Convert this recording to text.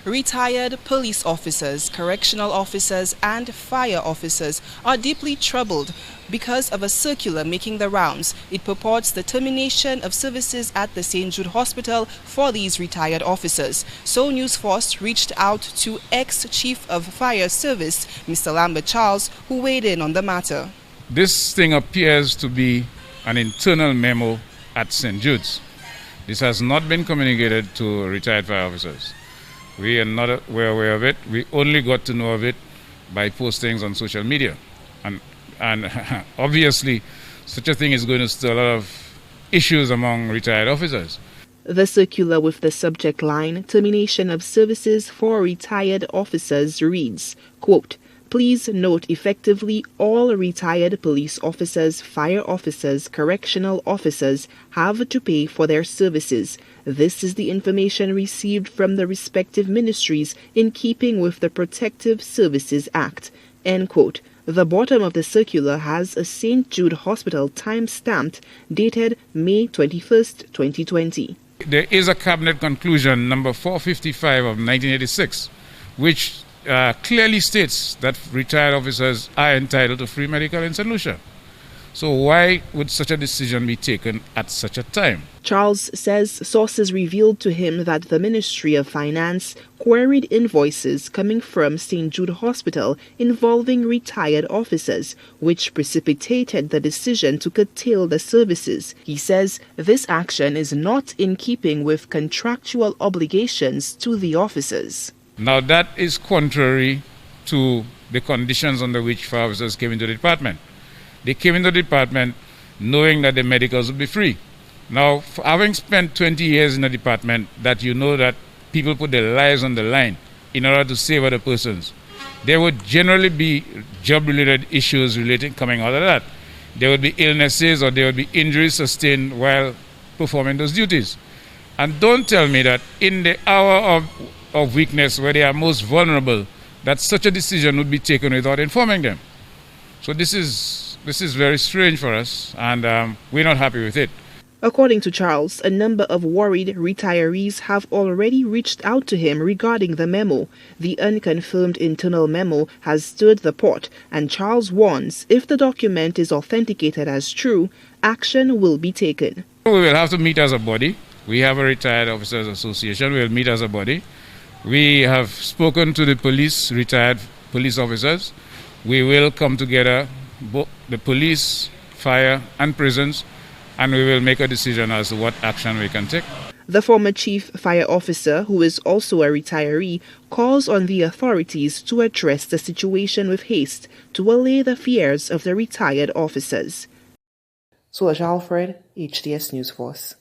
Retired police officers, correctional officers and fire officers are deeply troubled because of a circular making the rounds. It purports the termination of services at the St. Jude Hospital for these retired officers. So News Force reached out to ex-Chief of Fire Service, Mr. Lambert Charles, who weighed in on the matter. This thing appears to be an internal memo at St. Jude's. This has not been communicated to retired fire officers. We are not aware of it. We only got to know of it by postings on social media. And obviously, such a thing is going to stir a lot of issues among retired officers. The circular with the subject line, "Termination of Services for Retired Officers," reads, quote, "Please note effectively all retired police officers, fire officers, correctional officers have to pay for their services. This is the information received from the respective ministries in keeping with the Protective Services Act." End quote. The bottom of the circular has a St. Jude Hospital time-stamped dated May 21st, 2020. There is a cabinet conclusion number 455 of 1986, which clearly states that retired officers are entitled to free medical in St. Lucia. So why would such a decision be taken at such a time? Charles says sources revealed to him that the Ministry of Finance queried invoices coming from St. Jude Hospital involving retired officers, which precipitated the decision to curtail the services. He says this action is not in keeping with contractual obligations to the officers. Now that is contrary to the conditions under which fire officers came into the department. They came into the department knowing that the medicals would be free. Now, having spent 20 years in the department, that you know that people put their lives on the line in order to save other persons. There would generally be job-related issues coming out of that. There would be illnesses or there would be injuries sustained while performing those duties. And don't tell me that in the hour of weakness where they are most vulnerable, that such a decision would be taken without informing them. So this is very strange for us, and we're not happy with it. According to Charles, a number of worried retirees have already reached out to him regarding the memo. The unconfirmed internal memo has stirred the pot, and Charles warns if the document is authenticated as true, action will be taken. We will have to meet as a body. We have a Retired Officers Association. We will meet as a body. We have spoken to the police, retired police officers. We will come together, the police, fire and prisons, and we will make a decision as to what action we can take. The former chief fire officer, who is also a retiree, calls on the authorities to address the situation with haste to allay the fears of the retired officers. Solange Alfred, HDS News Force.